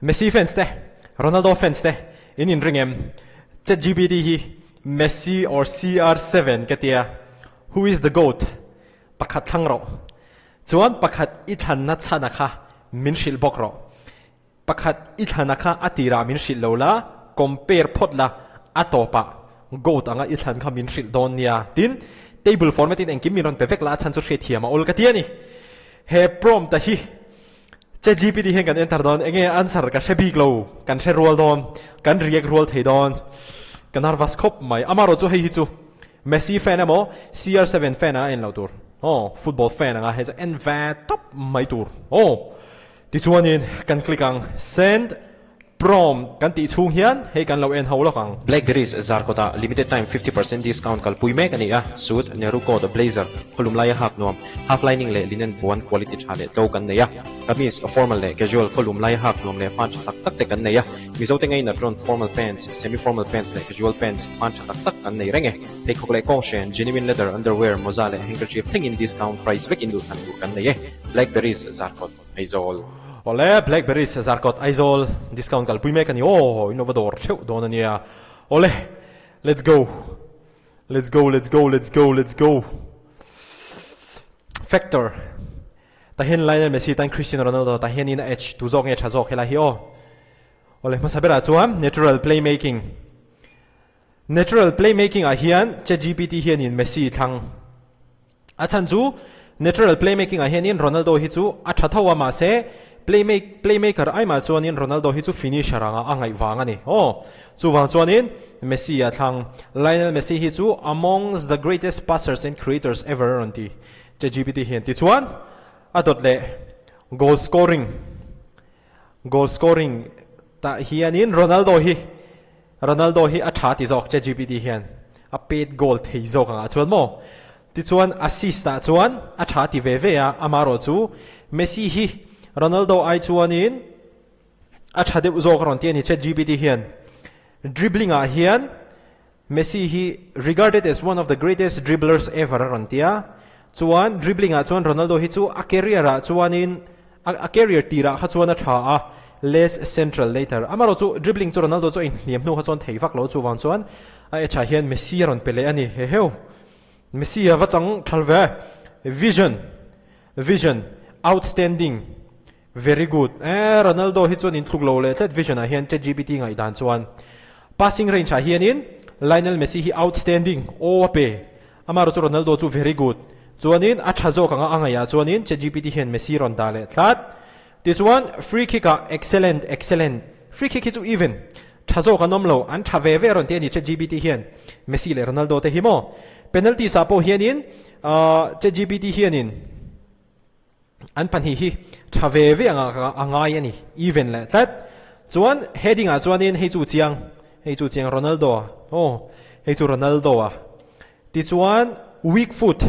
Messi fans te, Ronaldo fans te, in ringem, ChatGPT hi, Messi or CR7 katia, who is the GOAT? Pakhat thang ro. Chuan pakhat ithan na chanakha min shil bok ro. Pakhat ithanakha atira min shil lola, compare potla atopa. GOAT anga ithan kha min shil don nia. Tin table format in engkim miron perfect la chan chu shetia ma ol katia ni. He prompt hi. ChatGPT hen kan enter don enge answer ka shebi glow kan she roll don kan react roll thei don kan harvas khop mai amaro chu hei hi chu Messi fan amo CR7 fan a en lautur oh football fan anga he en va top mai tur oh ti chuanin kan click ang send prompt kan ti chung hian he kan lo en ho lo kang Blackberries zarkota limited time 50% discount kal puime kania suit neruko the blazer khulum lai hak nom half lining le linen bon quality chale to kan neya kamis formal le casual khulum lai hak nom le fan tak tak te kan neya mizo te ngai na tron formal pants semi formal pants le casual pants fan tak tak kan nei renge te khokle kong shen genuine leather underwear mozale handkerchief thing in discount price vek indu than kan neya Blackberries zarkot Mizo Ole Blackberries zarkot aizol discount kal puime kani oh innovador cheu don ania ole let's go factor ta hen Lionel Messi tan Cristiano Ronaldo ta hen in h tu zong e chazok hela hi o ole masabera chuan natural playmaking a hian ChatGPT hian in Messi thang a chan chu natural playmaking a hian in Ronaldo hi chu a thathawa ma se playmaker ai ma chuanin Ronaldo hi chu finisher anga angai wanga ni oh chu wang chuanin Messi a thang Lionel Messi hi chu amongst the greatest passers and creators ever on the ChatGPT hian ti chuan adot le goal scoring ta hianin Ronaldo hi a tha ti zok ChatGPT hian a paid goal thei zok anga chuan mo ti chuan assist ta chuan a tha ti ve ve a amaro chu Messi hi Ronaldo ai chuanin a tha deuh zok ron ti ani ChatGPT hian dribbling a hian Messi hi regarded as one of the greatest dribblers ever ron tia chuan dribbling a chuan Ronaldo hi chu a career a chuanin a career tira kha chuan a tha a less central later amaro chu dribbling chu Ronaldo chu in hliam nu kha chuan thei vak lo chu wang chuan a tha hian Messi ron pele ani he heu Messi a wachang thalve vision outstanding very good Ronaldo hi chuan in thluk lo le tlet vision a hian ChatGPT ngai dan chuan passing range a hian in Lionel Messi hi outstanding OP amaro chu Ronaldo chu very good chuanin a thazo kanga angaya chuanin ChatGPT hian Messi ron dale thlat this one free kick a excellent free kick hi chu even thazo ka nomlo an thave ve ron te ni ChatGPT hian Messi le Ronaldo te himo penalty sa po hian in ChatGPT hian in an pan hi thave ve anga yani even le that chuan heading a chuanin hei chu chiang Ronaldo oh hei chu Ronaldo a ti chuan weak foot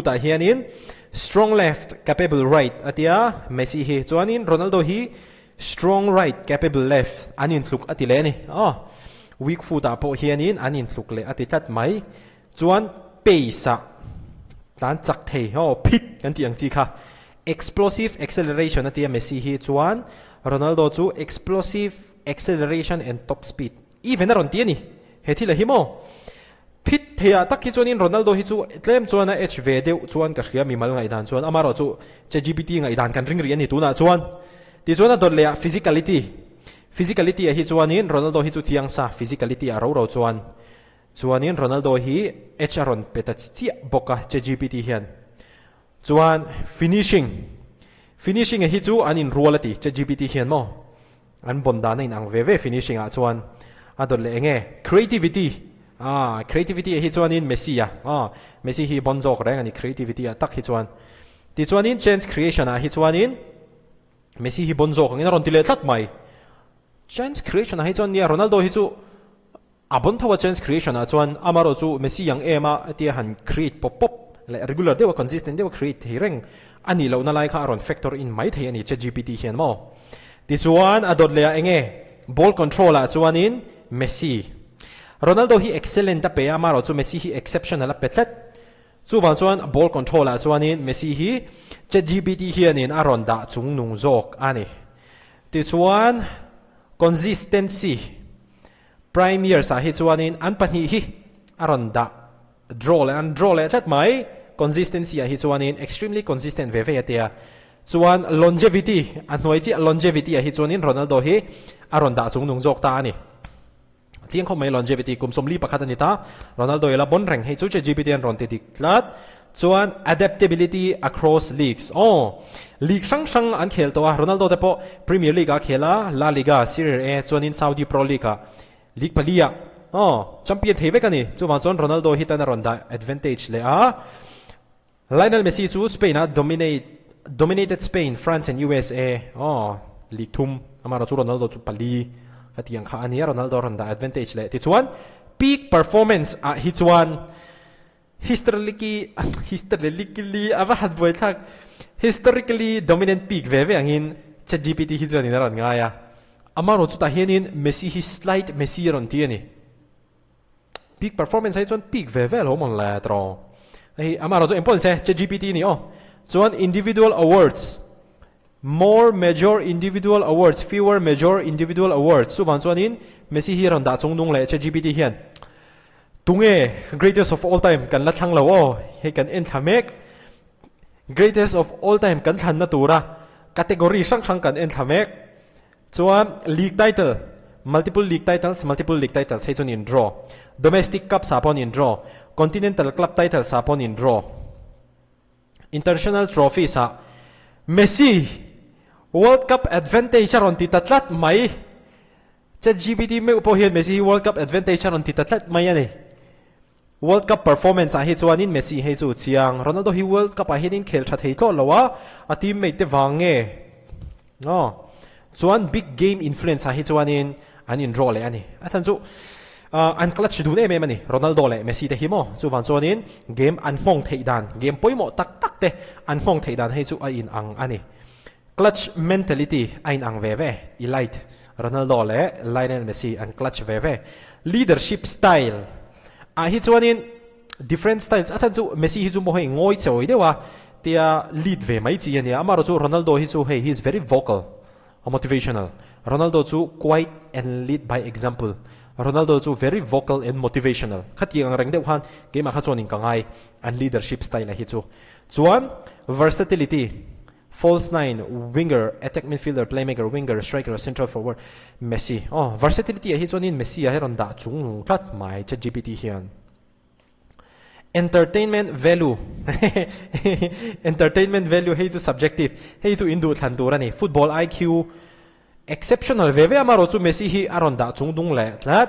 a hianin strong left capable right atia Messi hi chuanin Ronaldo hi strong right capable left anin thluk atile ni weak foot a po hianin anin thluk le ati tat mai chuan pace a tan chak thei phit kan tiang chi kha explosive acceleration atia Messi hi chuan Ronaldo chu explosive acceleration and top speed even aron ti ani he thila himo phit thea tak hi chuanin Ronaldo hi chu tlem chuan a hv deuh chuan ka hria mi mal ngai dan chuan amaro chu ChatGPT ngai dan kan ring ri ani tuna chuan ti chuan a dot le physicality a hi chuanin Ronaldo hi chu chiang sa physicality a ro chuanin Ronaldo hi ron petach chi boka ChatGPT hian chuan finishing a hi chu anin rualati ChatGPT hian mo an bonda nei ang ve finishing a chuan adol le enge creativity a hi chuanin Messi Messi hi bonjok reng ani creativity a tak hi chuan ti chuanin chance creation a hi chuanin Messi hi bonjok angin ron tile tlat mai chance creation a hi chuan nia Ronaldo hi chu abon thawa chance creation a chuan amaro chu Messi yang ema atia han create pop le regular dewa consistent dewa create hireng ani lo na lai kha ron factor in mai thei ani ChatGPT hian mo ti chuan adot le enge ball control a chuanin Messi Ronaldo hi excellent a pe amaro chu Messi hi exceptional a petlet chu wang chuan ball control a chuanin Messi hi ChatGPT hianin aron da chung nung zok ani ti chuan consistency prime years a hi chuanin an pahnih hi aron da draw le that mai consistency a hi chuanin extremely consistent ve ve atia chuan longevity an hnuai chi longevity a hi chuanin Ronaldo hi aron da chung nung jok ta ani chiang khom mai longevity kum som li pakhat ani ta Ronaldo ila bon reng hei chu ChatGPT an ron ti tiklat chuan adaptability across leagues league sang an khel to Ronaldo te po Premier League a khela La Liga Serie A chuanin Saudi Pro League a league palia champion thei vek ani chuwang chuan Ronaldo hitan ron da advantage le a Lionel Messi chu Spain a dominated Spain, France and USA league thum amara chu Ronaldo chu pali katiang kha ania Ronaldo ron da advantage le ti chuan peak performance a hi chuan historically dominant peak ve angin ChatGPT hi chuan in ron nga ya amaro chu ta hianin Messi hi slight Messi ron ti ani peak performance hi chuan peak ve lo mon la tro hi amaro chu empon se ChatGPT ni chuan individual awards more major individual awards fewer major individual awards so van chuanin Messi hi ron da chung nung le ChatGPT hian tunge greatest of all time kan la thlang lo he kan en thamek greatest of all time kan than na tura category sang kan en thamek chuan league title multiple league titles he chun in draw domestic cup sapon in draw continental club title sapon in draw international trophies ha Messi World Cup advantage ron ti tatlat mai ChatGPT me upo hian Messi World Cup advantage ron ti tatlat mai ani World Cup performance a hi chuanin Messi he chu chiang Ronaldo hi World Cup a hianin khel tha thei tlo lowa a teammate te wange chuan big game influence a hi chuanin an in draw le ani a chan chu an clutch du ne me mani Ronaldo le Messi te hi mo chu wan chuanin game an hmong thei dan game poimo tak te an hmong thei dan he chu a in ang ani clutch mentality ain ang ve elite Ronaldo le Lionel Messi an clutch ve leadership style a hi chuanin different styles a chan chu Messi hi chu mo hei ngoi choi dewa tia lead ve mai chi ani amaro chu Ronaldo hi chu hei he is very vocal motivational Ronaldo chu quiet and lead by example Ronaldo chu very vocal and motivational khati ang reng deuh han game a kha chuanin kangai an leadership style a hi chu chuan versatility false nine winger attack midfielder playmaker winger striker central forward Messi versatility a hi chuanin Messi a heron da chung khat mai ChatGPT hian entertainment value hei chu subjective hei chu indu thlan tur ani football IQ exceptional ve amaro chu Messi hi aron da chung dung le tlat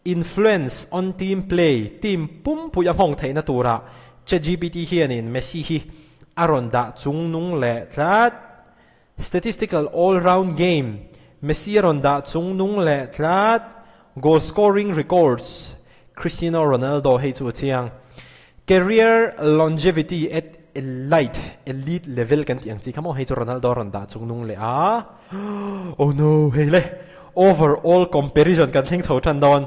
influence on team play team pum pu yang hong theina tura ChatGPT hianin Messi hi aron da chung nung le tlat statistical all round game Messi aron da chung nung le tlat goal scoring records Cristiano Ronaldo hei chu chiang career longevity at elite level kan tiang chi kamo hei chu Ronaldo ron da chung nung le oh no hei le overall comparison kan thing chho than don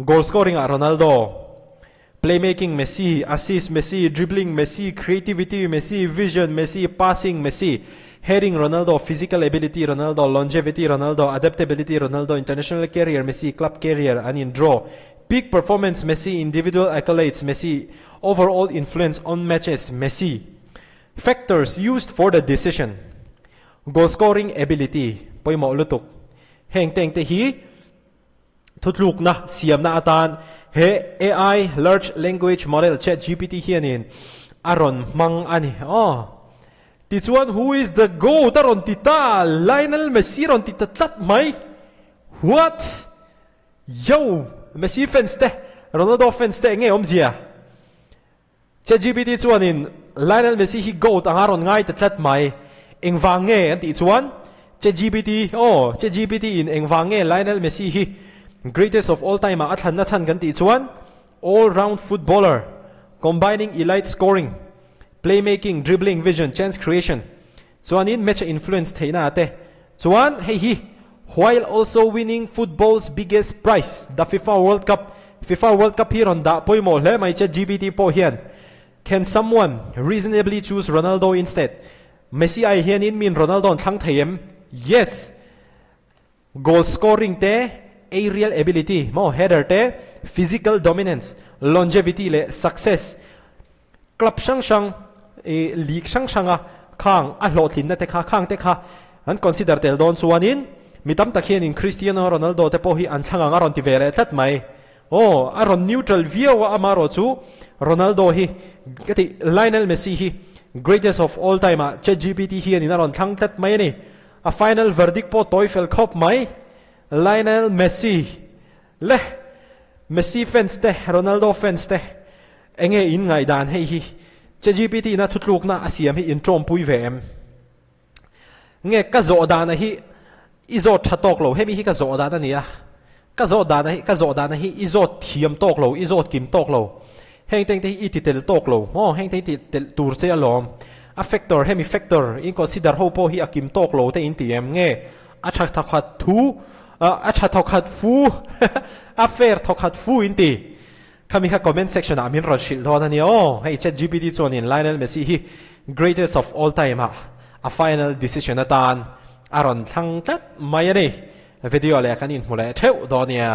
goal scoring a Ronaldo playmaking Messi, assist Messi, dribbling Messi, creativity Messi, vision Messi, passing Messi, heading Ronaldo, physical ability Ronaldo, longevity Ronaldo, adaptability Ronaldo, international career Messi, club career and in draw, peak performance Messi, individual accolades Messi, overall influence on matches Messi, factors used for the decision, goal scoring ability poi mo lutuk heng teng te hi thutluk na siam na atan he AI large language model ChatGPT hianin aron mang ani ti chuan who is the GO.A.T aron tita Lionel Messi ron tita tat mai what yo Messi fans te Ronaldo fans te nge omzia ChatGPT chuanin Lionel Messi hi GO.A.T ang aron ngai tat mai engwange an ti chuan ChatGPT in engwange Lionel Messi hi greatest of all time athan na chan kan ti chuan all round footballer combining elite scoring playmaking dribbling vision chance creation chuanin match influence theina ate chuan hei hi while also winning football's biggest prize the FIFA World Cup hi ron da poimo hle mai ChatGPT po hian can someone reasonably choose Ronaldo instead Messi ai hian in min Ronaldo thlang theim yes goal scoring te aerial ability mo header te physical dominance longevity le success club sang league sang khang a hlotlin na te kha khang te kha an consider tel don chuanin mitam takhian in Cristiano Ronaldo te po hi an thanga nga ron ti vele tlat mai aron neutral view wa amaro chu Ronaldo hi kati Lionel Messi hi greatest of all time ChatGPT hi ani naron thang tlat mai ni a final verdict po Teufel Cup mai Lionel Messi le Messi fans te Ronaldo fans te enge in ngai dan hei hi ChatGPT na thutluk na asiam hi in trom pui ve em nge ka zo dan hi izo thatok lo hemi hi ka zo dan ania ka zo dan hi izo thiam tok lo izo kim tok lo heng teng te hi titel tok lo heng te titel tur se alom a factor hemi factor in consider ho po hi akim tok lo te in tm nge a thak thakhat thu a tha thakhat fu a fair thakhat fu in ti kami ha comment section amin ro shil thon ani hey ChatGPT chonin Lionel Messi hi greatest of all time a final decision atan aron thang tat mai ani video le kanin mule theu donia